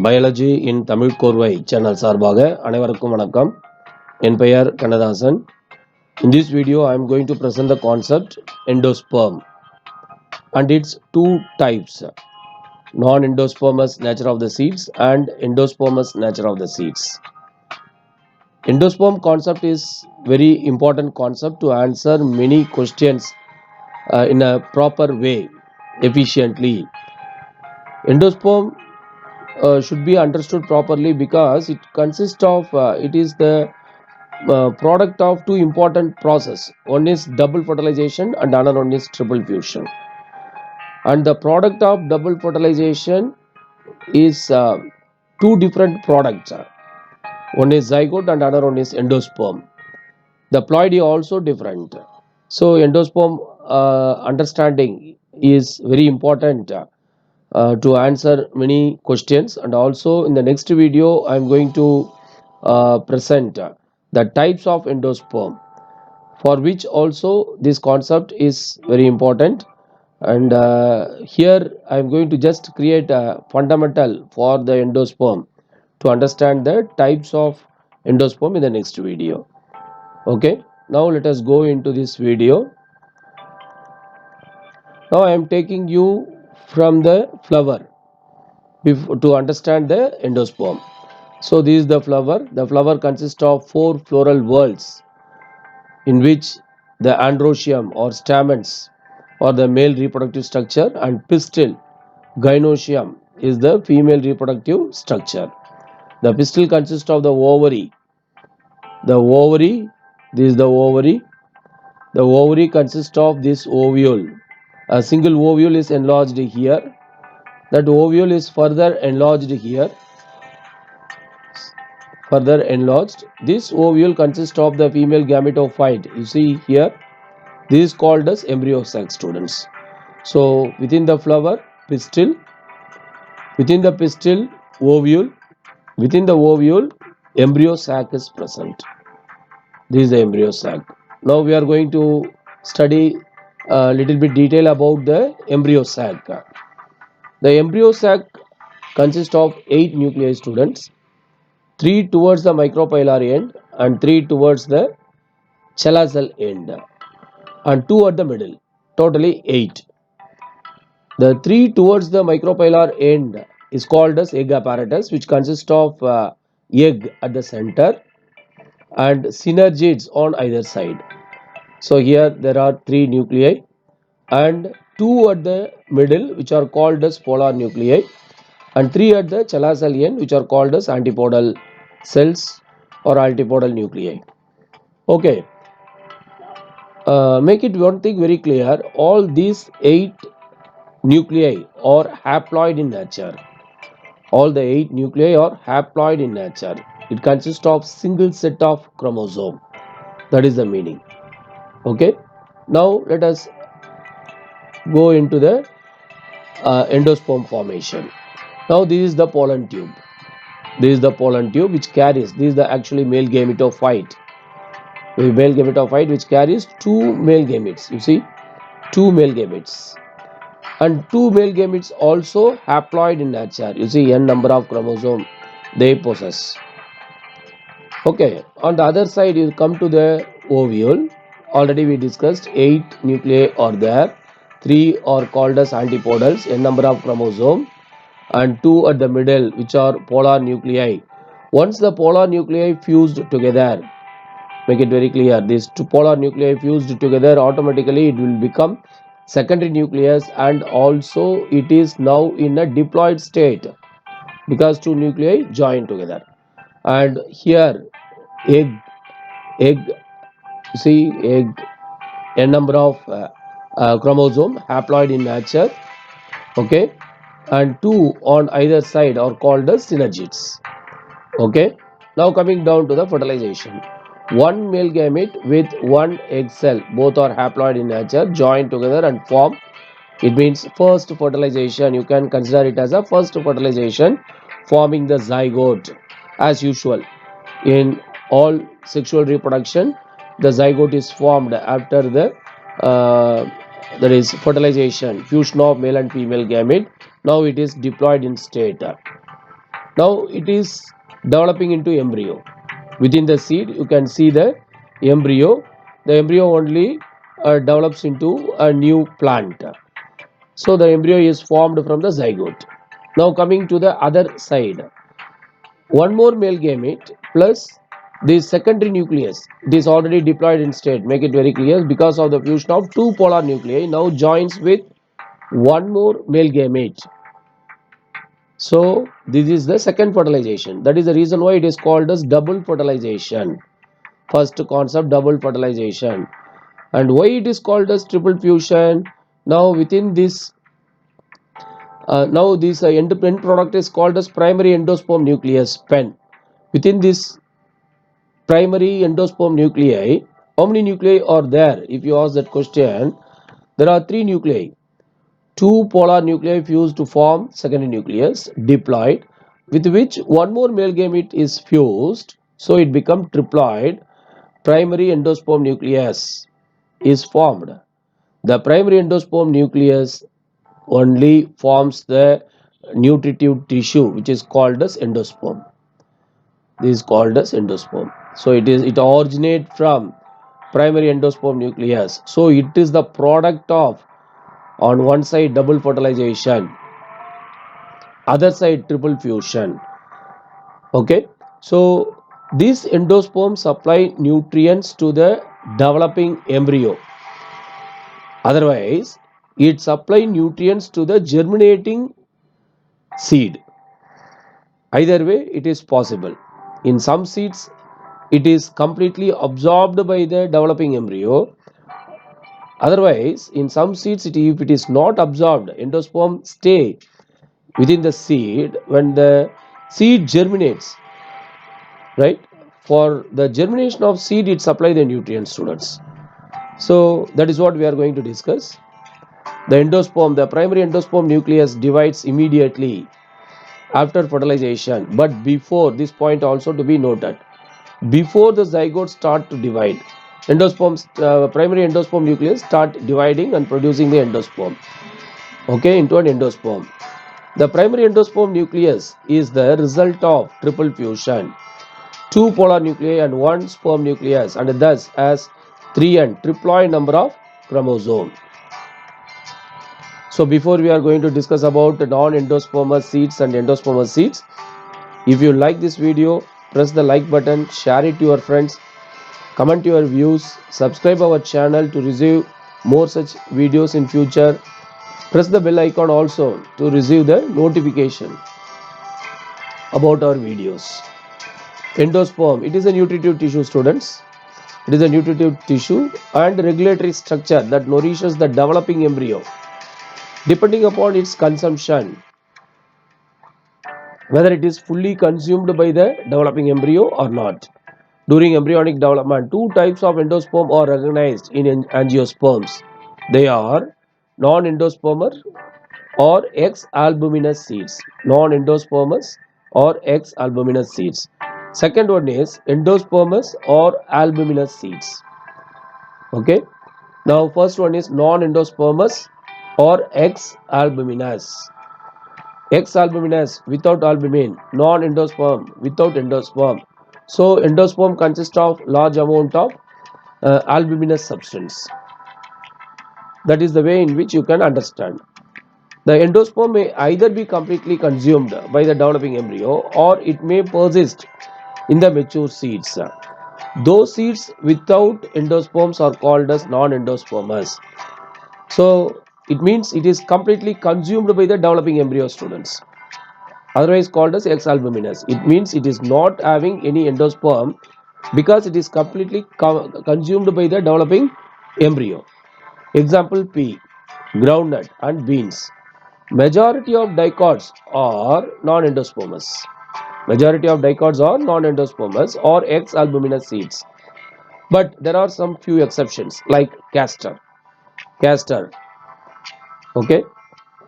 Biology இன் தமிழ் கோர்வை channel சார்பாக அனைவருக்கும் வணக்கம். என் பெயர் Kannadasan. In this video I am going to present the concept endosperm and its two types, non-endospermous nature of the seeds and endospermous nature of the seeds. Endosperm concept is very important concept to answer many questions in a proper way, efficiently. Endosperm should be understood properly because it consists of it is the product of two important process. One is double fertilization and another one is triple fusion. And the product of double fertilization is two different products. One is zygote and another one is endosperm. The ploidy also different. So endosperm understanding is very important to answer many questions, and also in the next video I am going to present the types of endosperm, for which also this concept is very important. And here I am going to just create a fundamental for the endosperm to understand the types of endosperm in the next video. Okay, now let us go into this video. Now I am taking you from the flower to understand the endosperm. So this is the flower. The flower consists of four floral whorls, in which the androecium or stamens or the male reproductive structure, and pistil, gynoecium, is the female reproductive structure. The pistil consists of the ovary. The ovary, this is the ovary. The ovary consists of this ovule. A single ovule is enlarged here. That ovule is further enlarged here. Further enlarged. This ovule consists of the female gametophyte. You see here, this is called as embryo sac, students. So within the flower, pistil, within the pistil, ovule, within the ovule, embryo sac is present. This is the embryo sac. Now we are going to study a little bit detail about the embryo sac. The embryo sac consists of 8 nuclei, students. 3 towards the micropylar end and 3 towards the chelazal end, and 2 at the middle. Totally 8. The 3 towards the micropylar end is called as egg apparatus, which consists of egg at the center and synergids on either side. So here there are 3 nuclei and 2 at the middle, which are called as polar nuclei, and 3 at the chelazal end, which are called as antipodal cells or antipodal nuclei. Okay, make it one thing very clear: all these 8 nuclei are haploid in nature. All the 8 nuclei are haploid in nature. It consists of single set of chromosome. That is the meaning. Okay, now let us go into the endosperm formation. Now this is the pollen tube. This is the pollen tube which carries, this is the actually male gametophyte. The male gametophyte which carries 2 male gametes. You see, 2 male gametes. And 2 male gametes also haploid in nature. You see, n number of chromosome they possess. Okay, on the other side you come to the ovule. Already we discussed 8 nuclei are there. 3 are called as antipodals, n number of chromosome, and 2 at the middle, which are polar nuclei. Once the polar nuclei fused together, make it very clear, these two polar nuclei fused together, automatically it will become secondary nucleus, and also it is now in a diploid state because 2 nuclei join together. And here egg, see, egg, n number of chromosome, haploid in nature. Okay, and 2 on either side are called as synergids. Okay, now coming down to the fertilization. 1 male gamete with 1 egg cell, both are haploid in nature, join together and form. It means first fertilization. You can consider it as a first fertilization, forming the zygote. As usual in all sexual reproduction, the zygote is formed after the that is fertilization, fusion of male and female gamete. Now it is diploid in state. Now it is developing into embryo. Within the seed, you can see the embryo. The embryo only develops into a new plant. So the embryo is formed from the zygote. Now coming to the other side, one more male gamete plus the secondary nucleus. It is already diploid in state. Make it very clear, because of the fusion of two polar nuclei now joins with one more male gamete. So this is the second fertilization. That is the reason why it is called as double fertilization. First concept, double fertilization. And why it is called as triple fusion? Now within this end product is called as primary endosperm nucleus pen. Within this primary endosperm nuclei, how many nuclei are there? If you ask that question, there are three nuclei. Two polar nuclei fused to form secondary nucleus, diploid, with which one more male gamete is fused, so it becomes triploid. Primary endosperm nucleus is formed. The primary endosperm nucleus only forms the nutritive tissue, which is called as endosperm. This is called as endosperm. So it originates from primary endosperm nucleus. So it is the product of, on one side, double fertilization, other side, triple fusion. Okay, so these endosperms supply nutrients to the developing embryo. Otherwise, it supply nutrients to the germinating seed. Either way, it is possible. In some seeds, it is completely absorbed by the developing embryo. Otherwise, in some seeds, if it is not absorbed, endosperm stay within the seed when the seed germinates, right? For the germination of seed, it supply the nutrients, students. So that is what we are going to discuss. The endosperm, the primary endosperm nucleus divides immediately after fertilization, but before this point also to be noted, before the zygote start to divide, primary endosperm nucleus start dividing and producing the endosperm, okay, into an endosperm. The primary endosperm nucleus is the result of triple fusion, two polar nuclei and one sperm nucleus, and thus has 3n triploid number of chromosome. So before we are going to discuss about non-endospermous seeds and endospermous seeds, if you like this video, press the like button, share it to your friends, comment your views, subscribe our channel to receive more such videos in future. Press the bell icon also to receive the notification about our videos. Endosperm, it is a nutritive tissue, students. It is a nutritive tissue and regulatory structure that nourishes the developing embryo. Depending upon its consumption, whether it is fully consumed by the developing embryo or not. During embryonic development, two types of endosperm are recognized in angiosperms. They are non-endospermer or X-albuminous seeds. Non-endospermous or X-albuminous seeds. Second one is endospermous or albuminous seeds. Okay. Now first one is non-endospermous or X-albuminous. X-albuminous without albumin, non-endosperm without endosperm. So endosperm consists of large amount of albuminous substance. That is the way in which you can understand. The endosperm may either be completely consumed by the developing embryo or it may persist in the mature seeds. Those seeds without endosperms are called as non-endospermous. So it means it is completely consumed by the developing embryo, students. Otherwise called as X-albuminous. It means it is not having any endosperm because it is completely consumed by the developing embryo. Example pea, groundnut and beans. Majority of dicots are non-endospermous. Majority of dicots are non-endospermous or X-albuminous seeds. But there are some few exceptions like castor. Castor, okay.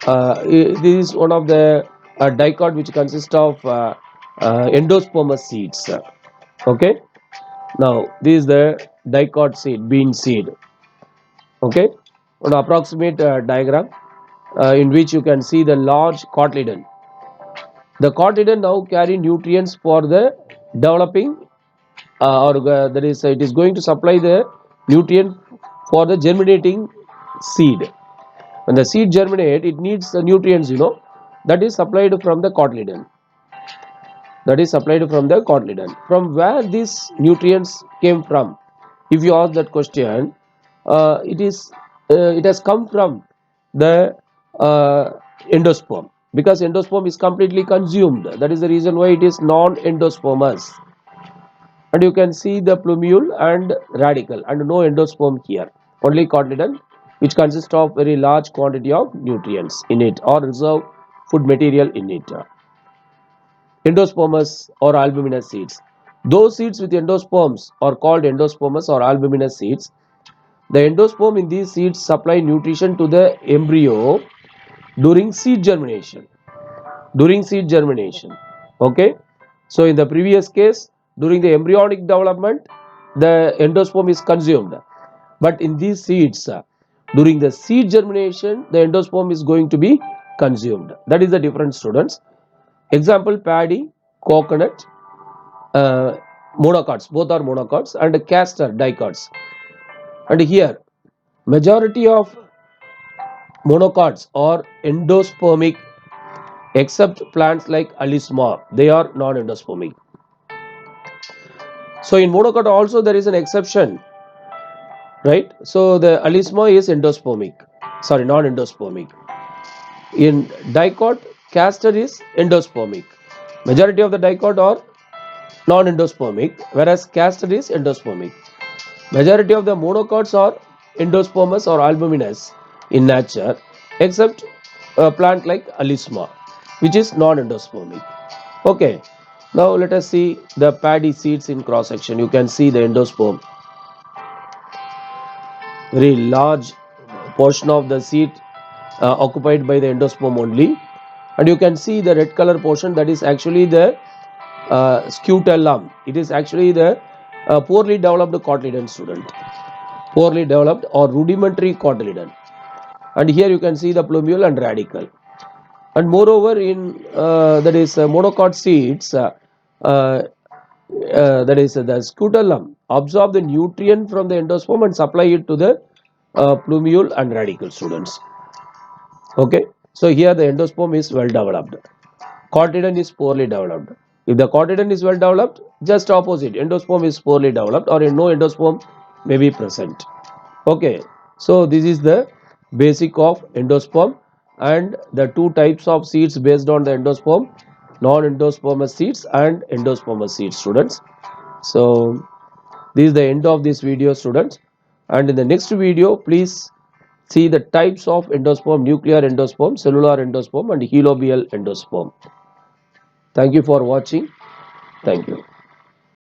This is one of the dicot which consists of endospermous seeds. Okay. Now this is the dicot seed, bean seed. Okay. An approximate diagram in which you can see the large cotyledon. The cotyledon now carry nutrients for the developing that is it is going to supply the nutrient for the germinating seed. When the seed germinate, it needs the nutrients, that is supplied from the cotyledon. That is supplied from the cotyledon. From where these nutrients came from? If you ask that question, it has come from the uh, endosperm, because endosperm is completely consumed. That is the reason why it is non-endospermous. And you can see the plumule and radicle and no endosperm here, only cotyledon, which consists of very large quantity of nutrients in it or reserve food material in it. Endospermous or albuminous seeds. Those seeds with endosperms are called endospermous or albuminous seeds. The endosperm in these seeds supply nutrition to the embryo during seed germination. During seed germination. Okay. So in the previous case, during the embryonic development, the endosperm is consumed. But in these seeds, during the seed germination, the endosperm is going to be consumed. That is the difference, students. Example: paddy, coconut, uh, monocots, both are monocots, and castor dicots. And here, majority of monocots are endospermic, except plants like alisma, they are non-endospermic. So in monocot also there is an exception, right? So the alisma is endospermic, sorry, non-endospermic. In dicot, castor is endospermic. Majority of the dicot are non-endospermic, whereas castor is endospermic. Majority of the monocots are endospermous or albuminous in nature, except a plant like alisma, which is non-endospermic. Okay, now let us see the paddy seeds in cross section. You can see the endosperm, very large portion of the seed occupied by the endosperm only, and you can see the red color portion, that is actually the scutellum. It is actually the poorly developed cotyledon, student. Poorly developed or rudimentary cotyledon. And here you can see the plumule and radicle. And moreover, in that is monocot seeds, that is the scutellum absorb the nutrient from the endosperm and supply it to the plumule and radicle, students. Okay, so here the endosperm is well developed, cotyledon is poorly developed. If the cotyledon is well developed, just opposite, endosperm is poorly developed or no endosperm may be present. Okay, so this is the basic of endosperm and the two types of seeds based on the endosperm: non-endospermous seeds and endospermous seeds, students. So this is the end of this video, students, and in the next video please see the types of endosperm: nuclear endosperm, cellular endosperm, and helobial endosperm. Thank you for watching. Thank you.